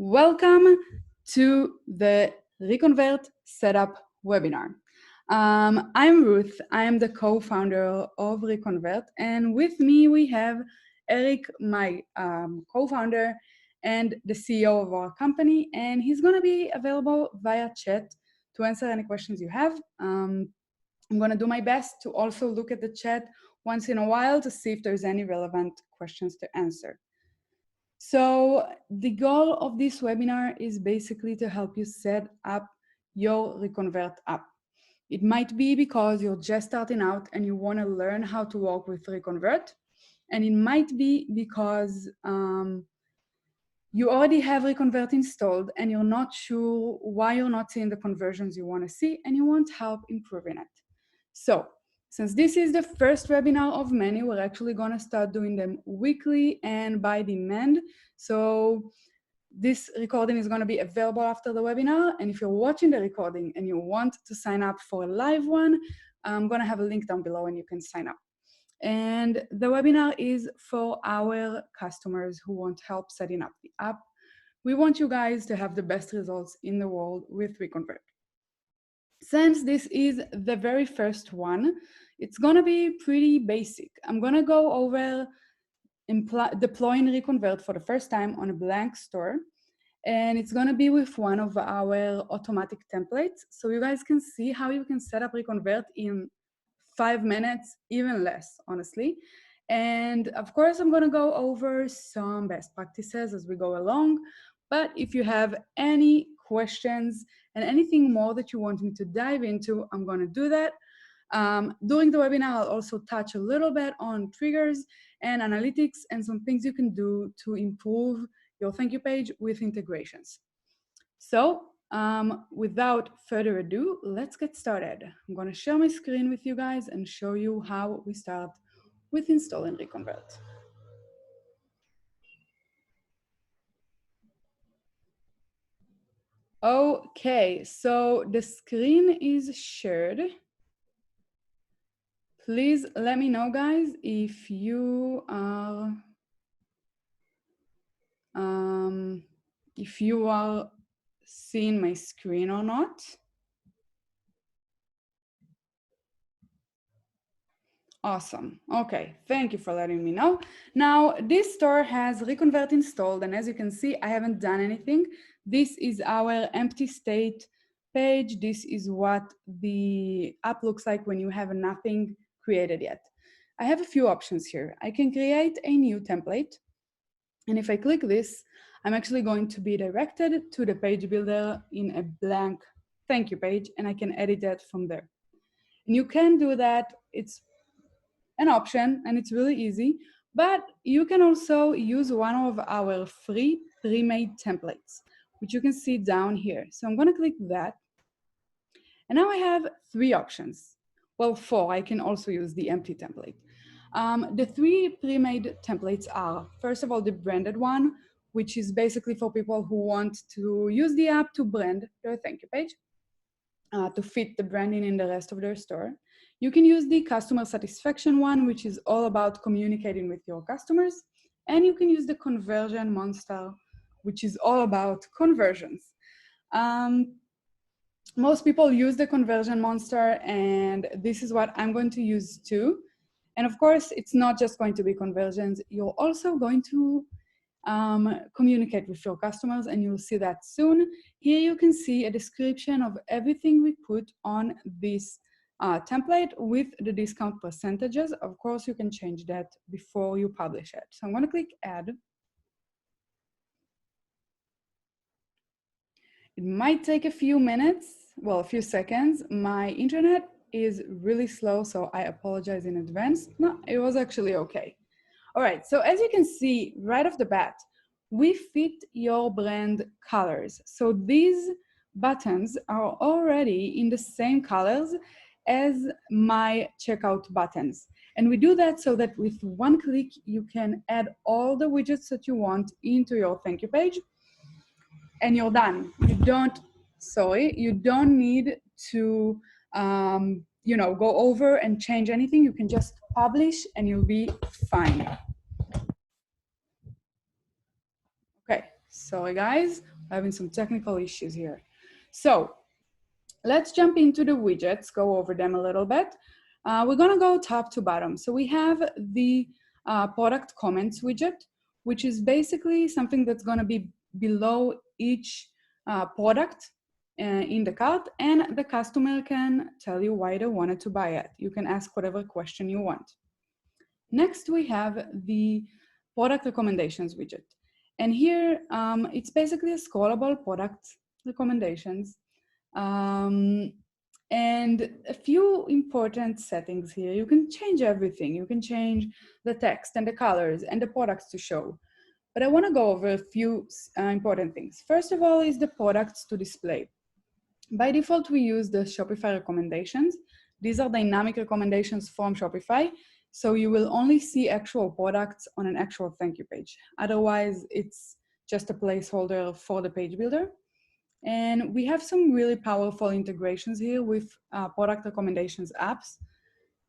Welcome to the ReConvert Setup webinar. I'm Ruth. I am the co-founder of ReConvert, and with me we have Eric, my co-founder and the CEO of our company, and he's going to be available via chat to answer any questions you have. I'm going to do my best to also look at the chat once in a while to see if there's any relevant questions to answer. So the goal of this webinar is basically to help you set up your ReConvert app. It might be because you're just starting out and you want to learn how to work with ReConvert. And it might be because you already have ReConvert installed and you're not sure why you're not seeing the conversions you want to see and you want help improving it. So since this is the first webinar of many, we're actually going to start doing them weekly and by demand. So this recording is going to be available after the webinar. And if you're watching the recording and you want to sign up for a live one, I'm going to have a link down below and you can sign up. And the webinar is for our customers who want help setting up the app. We want you guys to have the best results in the world with ReConvert. Since this is the very first one, it's going to be pretty basic. I'm going to go over deploying ReConvert for the first time on a blank store. And it's going to be with one of our automatic templates. So you guys can see how you can set up ReConvert in 5 minutes, even less, honestly. And of course, I'm going to go over some best practices as we go along. But if you have any questions and anything more that you want me to dive into, I'm going to do that. During the webinar, I'll also touch a little bit on triggers and analytics and some things you can do to improve your thank you page with integrations. So without further ado, let's get started. I'm going to share my screen with you guys and show you how we start with installing ReConvert. Okay, so the screen is shared. Please let me know, guys, if you are seeing my screen or not. Awesome. Okay, thank you for letting me know. Now, this store has ReConvert installed, and as you can see, I haven't done anything. This is our empty state page. This is what the app looks like when you have nothing created yet. I have a few options here. I can create a new template, and if I click this, I'm actually going to be directed to the page builder in a blank thank you page, and I can edit that from there. And you can do that. It's an option and it's really easy, but you can also use one of our free pre-made templates, which you can see down here. So I'm going to click that. And now I have 3 options. Well, 4. I can also use the empty template. The 3 pre-made templates are, first of all, the branded one, which is basically for people who want to use the app to brand their thank you page, to fit the branding in the rest of their store. You can use the customer satisfaction one, which is all about communicating with your customers. And you can use the conversion monster, which is all about conversions. Most people use the conversion monster, and this is what I'm going to use too. And of course, it's not just going to be conversions. You're also going to communicate with your customers, and you'll see that soon. Here you can see a description of everything we put on this template with the discount percentages. Of course, you can change that before you publish it. So I'm going to click add. It might take a few minutes, well, a few seconds. My internet is really slow, so I apologize in advance. No, it was actually okay. All right, so as you can see right off the bat, we fit your brand colors. So these buttons are already in the same colors as my checkout buttons. And we do that so that with one click, you can add all the widgets that you want into your thank you page, and you're done. You don't need to go over and change anything. You can just publish and you'll be fine. Okay, sorry guys, having some technical issues here. So let's jump into the widgets, go over them a little bit. We're gonna go top to bottom. So we have the product comments widget, which is basically something that's gonna be below each product in the cart, and the customer can tell you why they wanted to buy it. You can ask whatever question you want. Next, we have the product recommendations widget. And here, it's basically a scrollable product recommendations. And a few important settings here. You can change everything. You can change the text and the colors and the products to show. But I want to go over a few important things. First of all is the products to display. By default, we use the Shopify recommendations. These are dynamic recommendations from Shopify. So you will only see actual products on an actual thank you page. Otherwise, it's just a placeholder for the page builder. And we have some really powerful integrations here with product recommendations apps.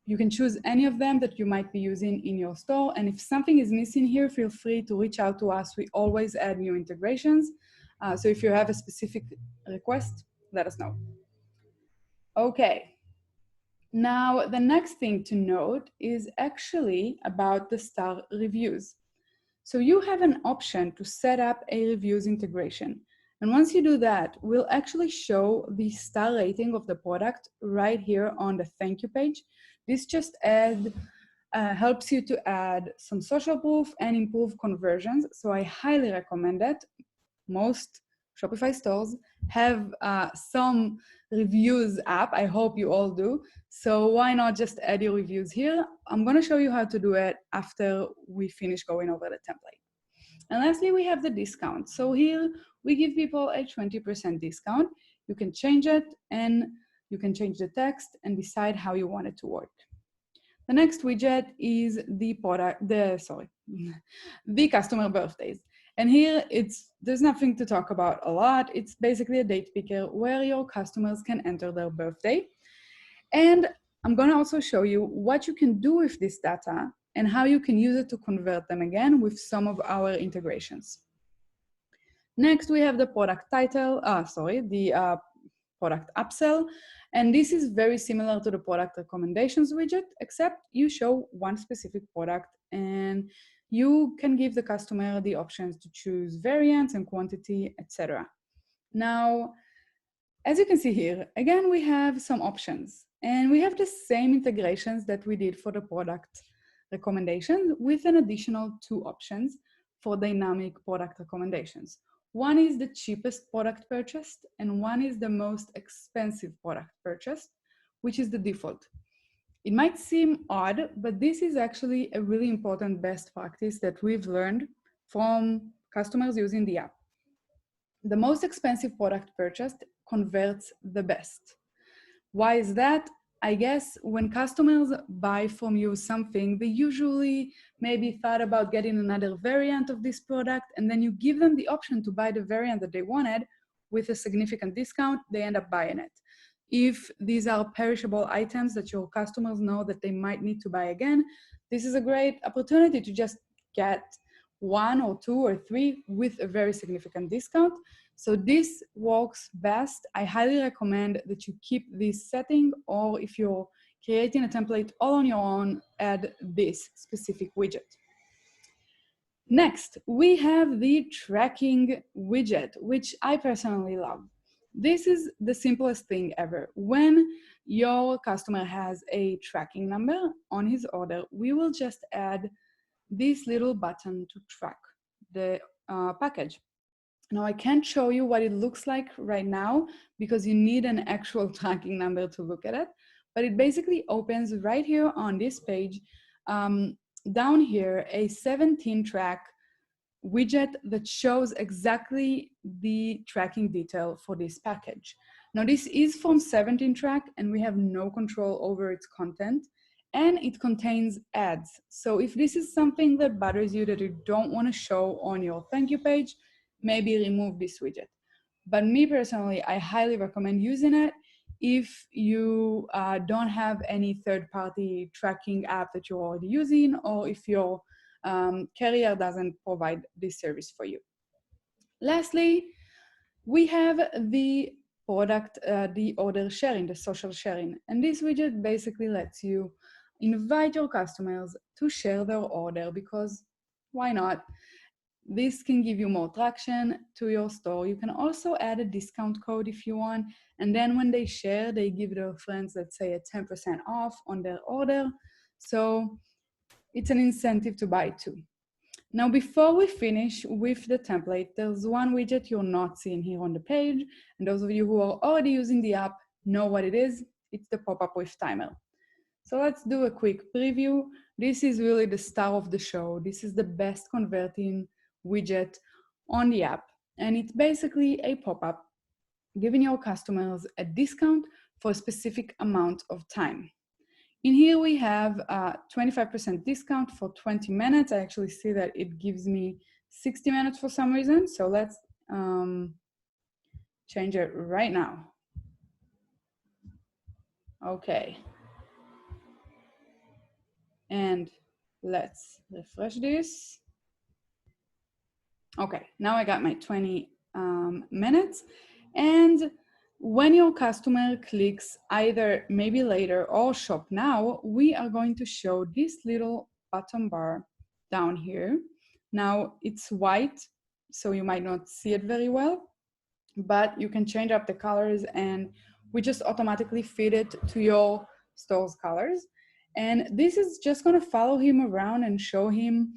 You can choose any of them that you might be using in your store. And if something is missing here, feel free to reach out to us. We always add new integrations. So if you have a specific request, let us know. Okay. Now, the next thing to note is actually about the star reviews. So you have an option to set up a reviews integration. And once you do that, we'll actually show the star rating of the product right here on the thank you page. This just helps you to add some social proof and improve conversions. So I highly recommend it. Most Shopify stores have some reviews app. I hope you all do. So why not just add your reviews here? I'm going to show you how to do it after we finish going over the template. And lastly, we have the discount. So here we give people a 20% discount. You can change it, and you can change the text and decide how you want it to work. The next widget is the customer birthdays. And here there's nothing to talk about a lot. It's basically a date picker where your customers can enter their birthday. And I'm going to also show you what you can do with this data and how you can use it to convert them again with some of our integrations. Next, we have the product title, the product upsell. And this is very similar to the product recommendations widget, except you show one specific product and you can give the customer the options to choose variants and quantity, etc. Now, as you can see here, again, we have some options, and we have the same integrations that we did for the product recommendations with an additional 2 options for dynamic product recommendations. One is the cheapest product purchased, and one is the most expensive product purchased, which is the default. It might seem odd, but this is actually a really important best practice that we've learned from customers using the app. The most expensive product purchased converts the best. Why is that? I guess when customers buy from you something, they usually maybe thought about getting another variant of this product, and then you give them the option to buy the variant that they wanted with a significant discount, they end up buying it. If these are perishable items that your customers know that they might need to buy again, this is a great opportunity to just get 1 or 2 or 3 with a very significant discount. So this works best. I highly recommend that you keep this setting, or if you're creating a template all on your own, add this specific widget. Next, we have the tracking widget, which I personally love. This is the simplest thing ever. When your customer has a tracking number on his order, we will just add this little button to track the package. Now, I can't show you what it looks like right now because you need an actual tracking number to look at it, but it basically opens right here on this page, down here, a 17-track widget that shows exactly the tracking detail for this package. Now, this is from 17-track, and we have no control over its content, and it contains ads. So if this is something that bothers you that you don't want to show on your thank you page, maybe remove this widget. But me personally, I highly recommend using it if you don't have any third-party tracking app that you're already using, or if your carrier doesn't provide this service for you. Lastly, We have the product, the order sharing, the social sharing. And this widget basically lets you invite your customers to share their order, because why not? This can give you more traction to your store. You can also add a discount code if you want. And then when they share, they give their friends, let's say, a 10% off on their order. So it's an incentive to buy too. Now, before we finish with the template, there's one widget you're not seeing here on the page. And those of you who are already using the app know what it is. It's the pop-up with timer. So let's do a quick preview. This is really the star of the show. This is the best converting widget on the app. And it's basically a pop-up giving your customers a discount for a specific amount of time. In here we have a 25% discount for 20 minutes. I actually see that it gives me 60 minutes for some reason. So let's change it right now. Okay. And let's refresh this. Okay, now I got my 20 minutes. And when your customer clicks either maybe later or shop now, we are going to show this little bottom bar down here. Now it's white, so you might not see it very well, but you can change up the colors and we just automatically feed it to your store's colors. And this is just gonna follow him around and show him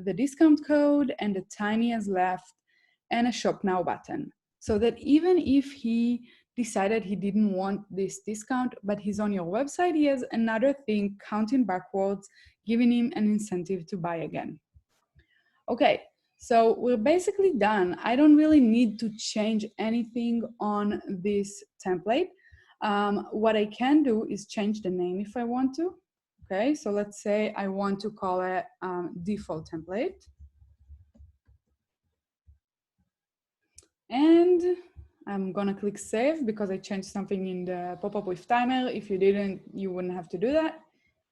the discount code and the time he has left and a shop now button. So that even if he decided he didn't want this discount, but he's on your website, he has another thing counting backwards, giving him an incentive to buy again. Okay, so we're basically done. I don't really need to change anything on this template. What I can do is change the name if I want to. Okay, so let's say I want to call it default template. And I'm gonna click save because I changed something in the pop-up with timer. If you didn't, you wouldn't have to do that.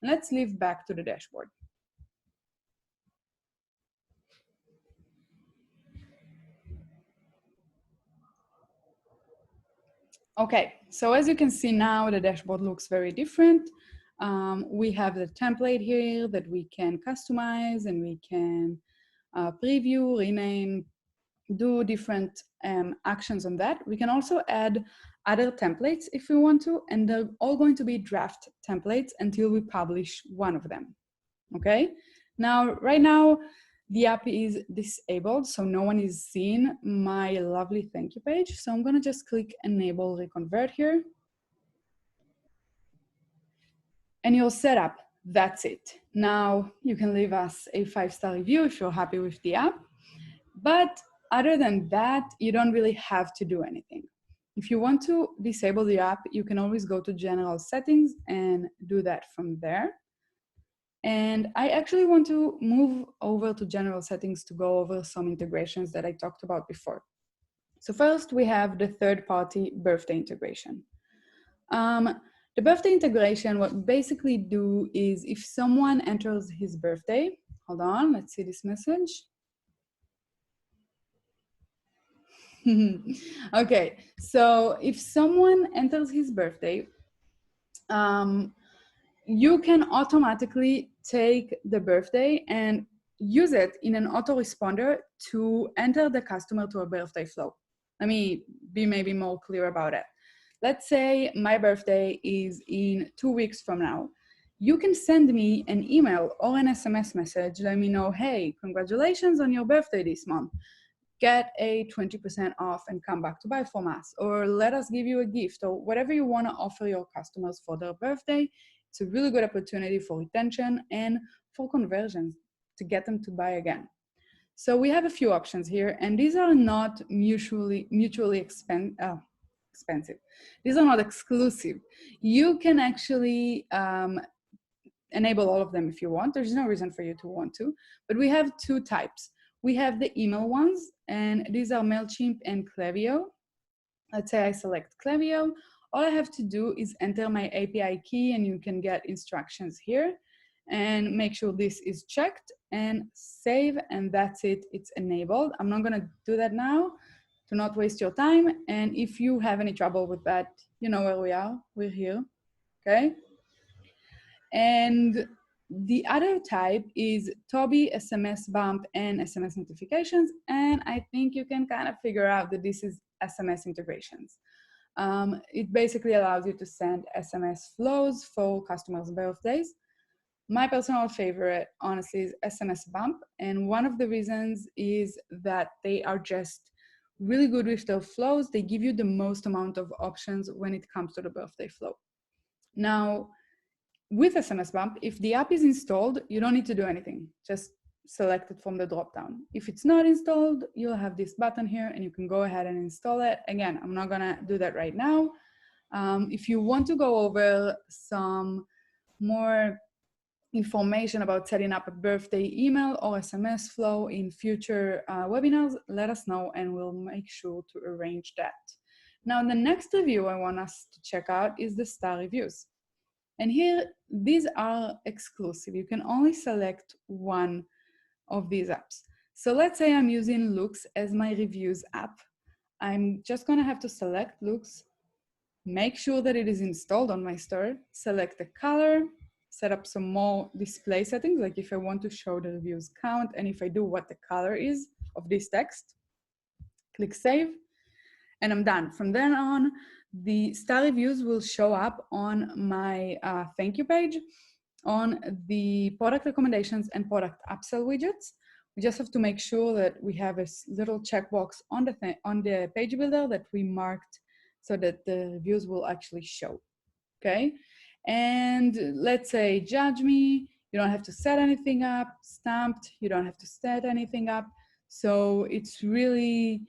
Let's leave back to the dashboard. Okay, so as you can see now, the dashboard looks very different. We have the template here that we can customize and we can preview, rename, do different actions on that. We can also add other templates if we want to, and they're all going to be draft templates until we publish one of them, okay? Now, right now, the app is disabled, so no one is seeing my lovely thank you page. So I'm gonna just click enable ReConvert here. And you're set up, that's it. Now you can leave us a 5-star review if you're happy with the app. But other than that, you don't really have to do anything. If you want to disable the app, you can always go to general settings and do that from there. And I actually want to move over to general settings to go over some integrations that I talked about before. So first we have the third-party birthday integration. The birthday integration, what we basically do is if someone enters his birthday, hold on, let's see this message. Okay, so if someone enters his birthday, you can automatically take the birthday and use it in an autoresponder to enter the customer to a birthday flow. Let me be maybe more clear about it. Let's say my birthday is in 2 weeks from now. You can send me an email or an SMS message, let me know, hey, congratulations on your birthday this month. Get a 20% off and come back to buy from us, or let us give you a gift, or whatever you want to offer your customers for their birthday. It's a really good opportunity for retention and for conversions to get them to buy again. So we have a few options here, and these are not mutually expensive. These are not exclusive. You can actually enable all of them if you want. There's no reason for you to want to, but we have 2 types. We have the email ones, and these are MailChimp and Klaviyo. Let's say I select Klaviyo. All I have to do is enter my API key, and you can get instructions here, and make sure this is checked and save, and that's it, it's enabled. I'm not gonna do that now to not waste your time. And if you have any trouble with that, you know where we are. We're here, okay? And the other type is Toby, SMS bump, and SMS notifications. And I think you can kind of figure out that this is SMS integrations. It basically allows you to send SMS flows for customers' birthdays. My personal favorite, honestly, is SMS bump. And one of the reasons is that they are just really good with their flows. They give you the most amount of options when it comes to the birthday flow. Now, with SMS bump, if the app is installed, you don't need to do anything. Just select it from the dropdown. If it's not installed, you'll have this button here and you can go ahead and install it. Again, I'm not gonna do that right now. If you want to go over some more information about setting up a birthday email or SMS flow in future webinars, let us know and we'll make sure to arrange that. Now, the next review I want us to check out is the star reviews. And here, these are exclusive. You can only select one of these apps. So let's say I'm using Looks as my reviews app. I'm just gonna have to select Looks, make sure that it is installed on my store, select the color, set up some more display settings, like if I want to show the reviews count, and if I do what the color is of this text, click Save, and I'm done. From then on, the star reviews will show up on my thank you page, on the product recommendations and product upsell widgets. We just have to make sure that we have a little checkbox on the page builder that we marked so that the reviews will actually show, okay? And let's say judge me, you don't have to set anything up, stamped, you don't have to set anything up. So it's really,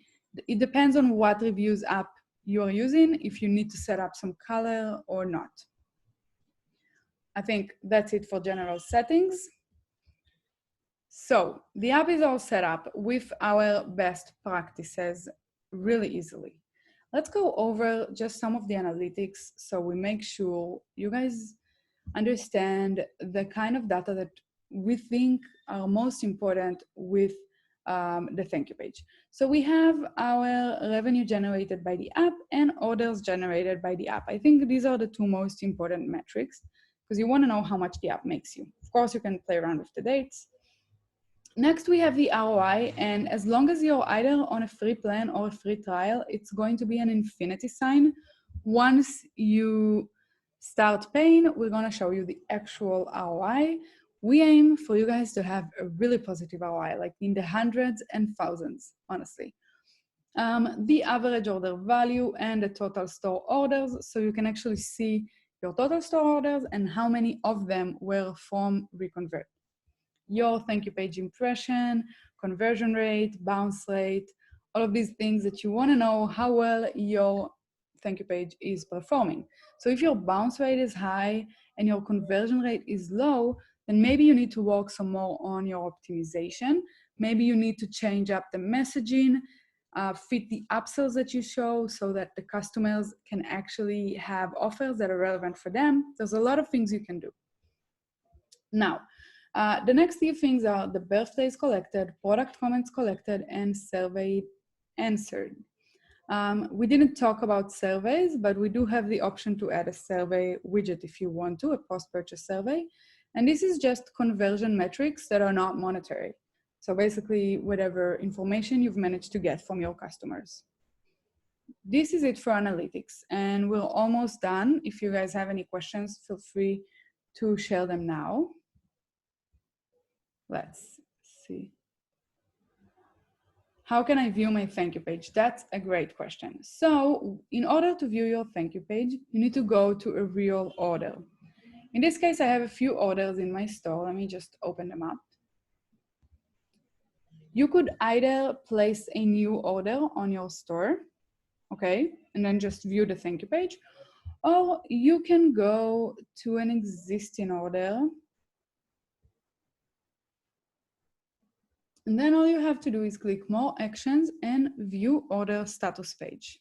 it depends on what reviews app you're using, if you need to set up some color or not. I think that's it for general settings. So the app is all set up with our best practices really easily. Let's go over just some of the analytics so we make sure you guys understand the kind of data that we think are most important with the thank you page. So we have our revenue generated by the app and orders generated by the app. I think these are the two most important metrics because you want to know how much the app makes you. Of course, you can play around with the dates. Next, we have the ROI, and as long as you're either on a free plan or a free trial, it's going to be an infinity sign. Once you start paying, we're going to show you the actual ROI. We aim for you guys to have a really positive ROI, like in the hundreds and thousands, honestly. The average order value and the total store orders, so you can actually see your total store orders and how many of them were from ReConvert. Your thank you page impression, conversion rate, bounce rate, all of these things that you want to know how well your thank you page is performing. So if your bounce rate is high and your conversion rate is low, then maybe you need to work some more on your optimization. Maybe you need to change up the messaging, fit the upsells that you show so that the customers can actually have offers that are relevant for them. There's a lot of things you can do. Now, the next few things are the birthdays collected, product comments collected, and survey answered. We didn't talk about surveys, but we do have the option to add a survey widget if you want to, a post-purchase survey. And this is just conversion metrics that are not monetary. So basically, whatever information you've managed to get from your customers. This is it for analytics, and we're almost done. If you guys have any questions, feel free to share them now. Let's see. How can I view my thank you page? That's a great question. So in order to view your thank you page, you need to go to a real order. In this case, I have a few orders in my store. Let me just open them up. You could either place a new order on your store, okay, and then just view the thank you page, or you can go to an existing order. And then all you have to do is click more actions and view order status page.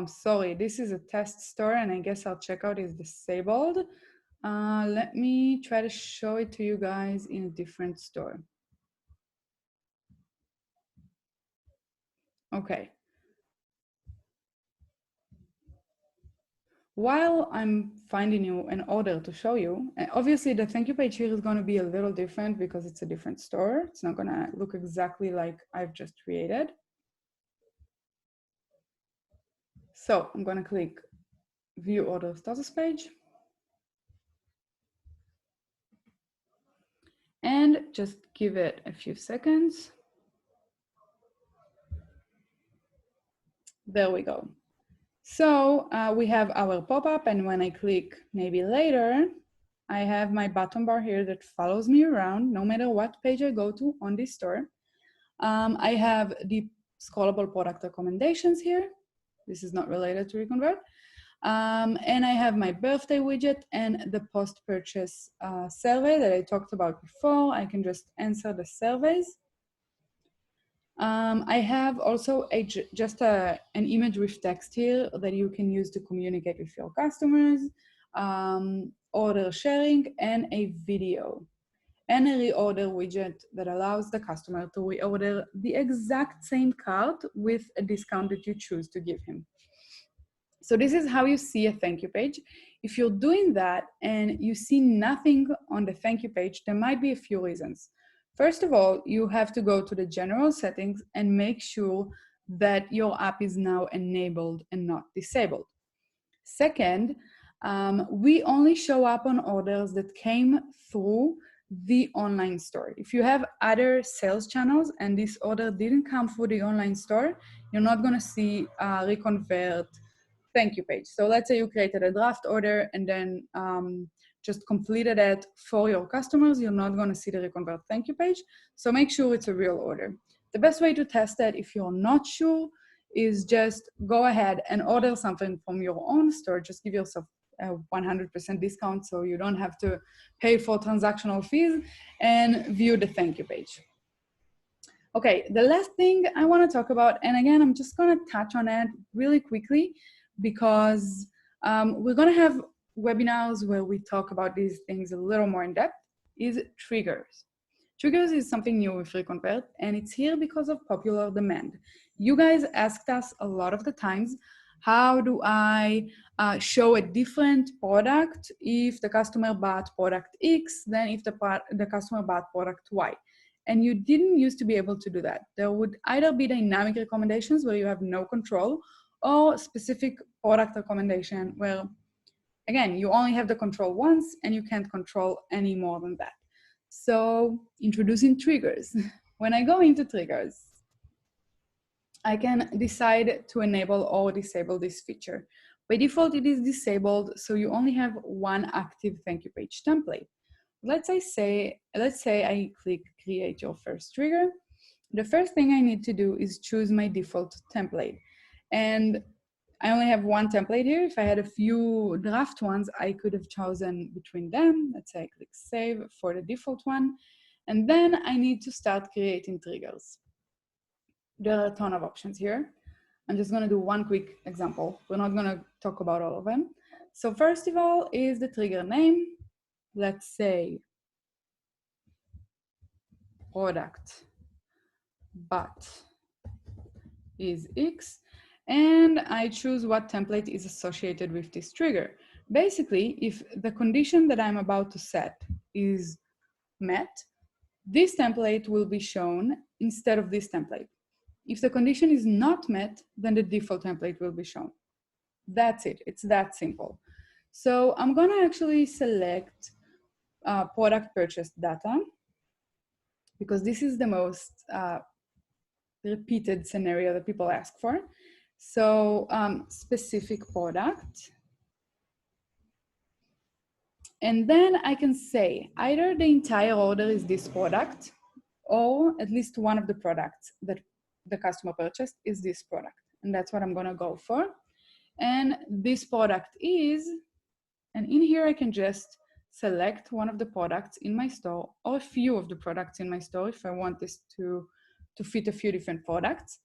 Sorry, this is a test store and I guess our checkout is disabled. Let me try to show it to you guys in a different store. Okay. While I'm finding you an order to show you, obviously the thank you page here is going to be a little different because it's a different store. It's not going to look exactly like I've just created. So I'm going to click View Order Status Page. And just give it a few seconds. There we go. So we have our pop-up, and when I click maybe later, I have my button bar here that follows me around no matter what page I go to on this store. I have the scrollable product recommendations here. This is not related to ReConvert. And I have my birthday widget and the post-purchase survey that I talked about before. I can just answer the surveys. I have also just an image with text here that you can use to communicate with your customers, order sharing, and a video. And a reorder widget that allows the customer to reorder the exact same cart with a discount that you choose to give him. So this is how you see a thank you page. If you're doing that and you see nothing on the thank you page, there might be a few reasons. First of all, you have to go to the general settings and make sure that your app is now enabled and not disabled. Second, we only show up on orders that came through the online store. If you have other sales channels and this order didn't come through the online store, you're not going to see ReConvert thank you page. So let's say you created a draft order and then just completed it for your customers, you're not going to see the ReConvert thank you page. So make sure it's a real order. The best way to test that if you're not sure is just go ahead and order something from your own store. Just give yourself a 100% discount so you don't have to pay for transactional fees and view the thank you page. Okay, the last thing I want to talk about, and again, I'm just going to touch on it really quickly because we're going to have webinars where we talk about these things a little more in depth, is triggers. Triggers is something new with ReConvert, and it's here because of popular demand. You guys asked us a lot of the times, how do I show a different product if the customer bought product X than if the customer bought product Y? And you didn't used to be able to do that. There would either be dynamic recommendations where you have no control, or specific product recommendation where, again, you only have the control once and you can't control any more than that. So introducing triggers. When I go into triggers, I can decide to enable or disable this feature. By default, it is disabled, so you only have one active thank you page template. Let's say I click create your first trigger. The first thing I need to do is choose my default template. And I only have one template here. If I had a few draft ones, I could have chosen between them. Let's say I click save for the default one. And then I need to start creating triggers. There are a ton of options here. I'm just going to do one quick example. We're not going to talk about all of them. So first of all is the trigger name. Let's say product but is X, and I choose what template is associated with this trigger. Basically, if the condition that I'm about to set is met, this template will be shown instead of this template. If the condition is not met, then the default template will be shown. That's it. It's that simple. So I'm going to actually select product purchase data because this is the most repeated scenario that people ask for. So specific product. And then I can say either the entire order is this product or at least one of the products that the customer purchased is this product. And that's what I'm going to go for. And this product is, and in here I can just select one of the products in my store or a few of the products in my store if I want this to fit a few different products.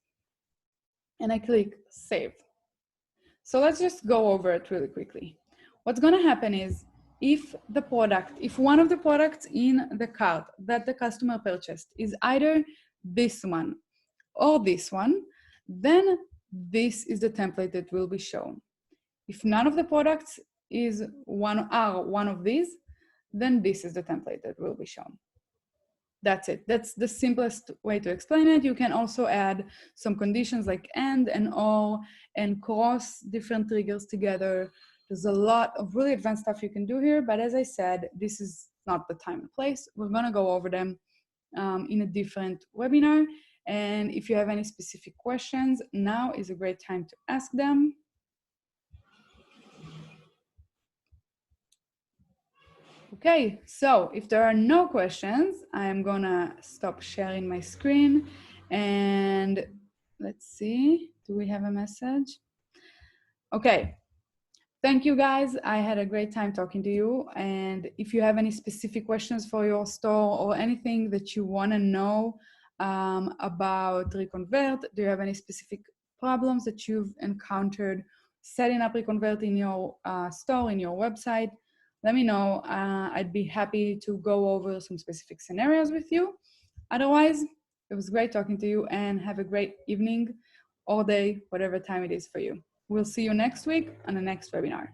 And I click save. So let's just go over it really quickly. What's going to happen is if one of the products in the cart that the customer purchased is either this one or this one, then this is the template that will be shown. If none of the products are one of these, then this is the template that will be shown. That's it. That's the simplest way to explain it. You can also add some conditions like and or, and cross different triggers together. There's a lot of really advanced stuff you can do here, but as I said, this is not the time and place. We're gonna go over them in a different webinar. And if you have any specific questions, now is a great time to ask them. Okay, so if there are no questions, I'm gonna stop sharing my screen and let's see, do we have a message? Okay, thank you guys. I had a great time talking to you. And if you have any specific questions for your store or anything that you wanna know about ReConvert, do you have any specific problems that you've encountered setting up ReConvert in your store, in your website? Let me know. I'd be happy to go over some specific scenarios with you. Otherwise, it was great talking to you and have a great evening or day, whatever time it is for you. We'll see you next week on the next webinar.